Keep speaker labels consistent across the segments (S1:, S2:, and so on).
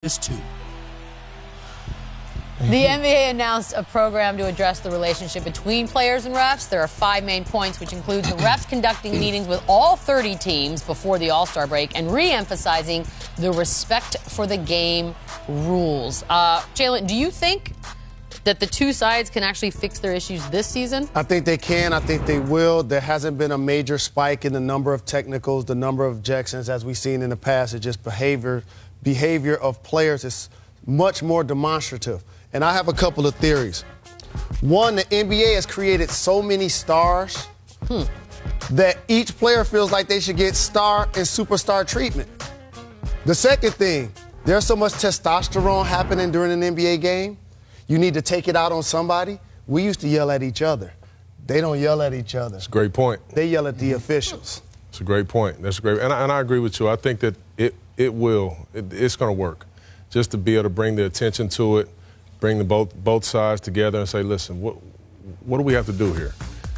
S1: is 2.
S2: The NBA announced a program to address the relationship between players and refs. There are 5 main points, which includes the refs conducting meetings with all 30 teams before the All-Star break and re-emphasizing the respect for the game rules. Jalen, do you think that the two sides can actually fix their issues this season?
S3: I think they can. I think they will. There hasn't been a major spike in the number of technicals, the number of ejections as we've seen in the past. It's just behavior of players is much more demonstrative. And I have a couple of theories. One, the NBA has created so many stars that each player feels like they should get star and superstar treatment. The second thing, there's so much testosterone happening during an NBA game. You need to take it out on somebody. We used to yell at each other. They don't yell at each other.
S4: That's a great point.
S3: They yell at the officials.
S4: It's a great point. That's a great, and I agree with you. I think that it's going to work. Just to be able to bring the attention to it, bring both sides together and say, listen, what do we have to do here?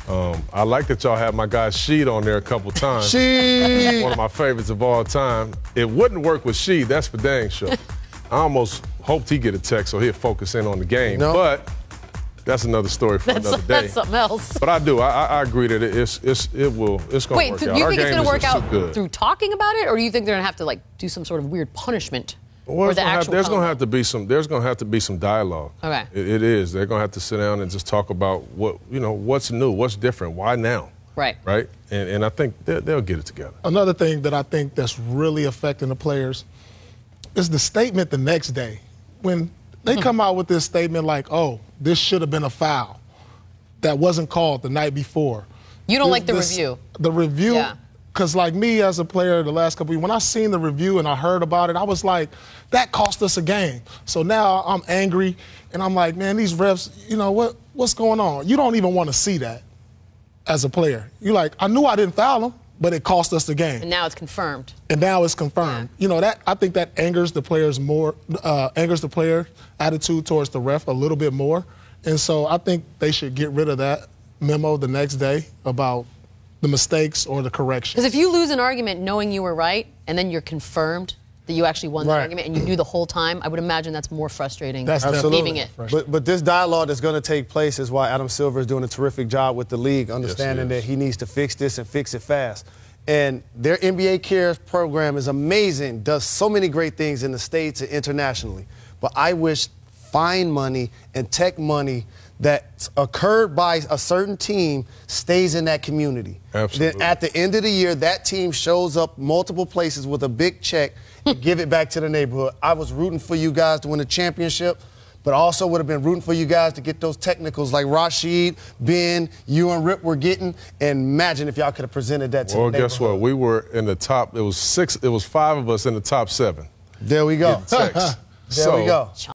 S4: I like that y'all have my guy Sheed on there a couple times.
S3: Sheed!
S4: One of my favorites of all time. It wouldn't work with Sheed, that's for dang sure. I almost hoped he'd get a text so he'd focus in on the game.
S3: No.
S4: But that's another story for another day.
S2: That's something else.
S4: But I agree that it's going to work out.
S2: Wait, do you think it's going to work out
S4: good.
S2: through talking about it, or do you think they're going to have to like do some sort of weird punishment?
S4: Well, there's going to have to be some dialogue.
S2: Okay.
S4: It is. They're going to have to sit down and just talk about what's new, what's different, why now.
S2: Right.
S4: Right. And I think they'll get it together.
S5: Another thing that I think that's really affecting the players is the statement the next day. When they come out with this statement like, oh, this should have been a foul that wasn't called the night before.
S2: You don't like the review?
S5: The review,
S2: yeah.
S5: Because like me as a player the last couple of years, when I seen the review and I heard about it, I was like, that cost us a game. So now I'm angry and I'm like, man, these refs, you know, what's going on? You don't even want to see that as a player. You're like, I knew I didn't foul him, but it cost us the game.
S2: And now it's confirmed.
S5: And now it's confirmed.
S2: Yeah.
S5: You know, I think that angers the players more, angers the player attitude towards the ref a little bit more. And so I think they should get rid of that memo the next day about the mistakes or the corrections.
S2: Because if you lose an argument knowing you were right and then you're confirmed that you actually won the argument and you knew the whole time, I would imagine that's more frustrating than leaving it.
S3: But this dialogue that's going to take place is why Adam Silver is doing a terrific job with the league, understanding that he needs to fix this and fix it fast. And their NBA Cares program is amazing, does so many great things in the States and internationally. But I wish fine money and tech money that occurred by a certain team stays in that community.
S4: Absolutely.
S3: Then at the end of the year, that team shows up multiple places with a big check and give it back to the neighborhood. I was rooting for you guys to win the championship, but also would have been rooting for you guys to get those technicals like Rashid, Ben, you and Rip were getting. And imagine if y'all could have presented that to the neighborhood.
S4: Well, guess what? We were in the top. It was 5 of us in the top 7.
S3: There we go.
S4: There
S3: we go.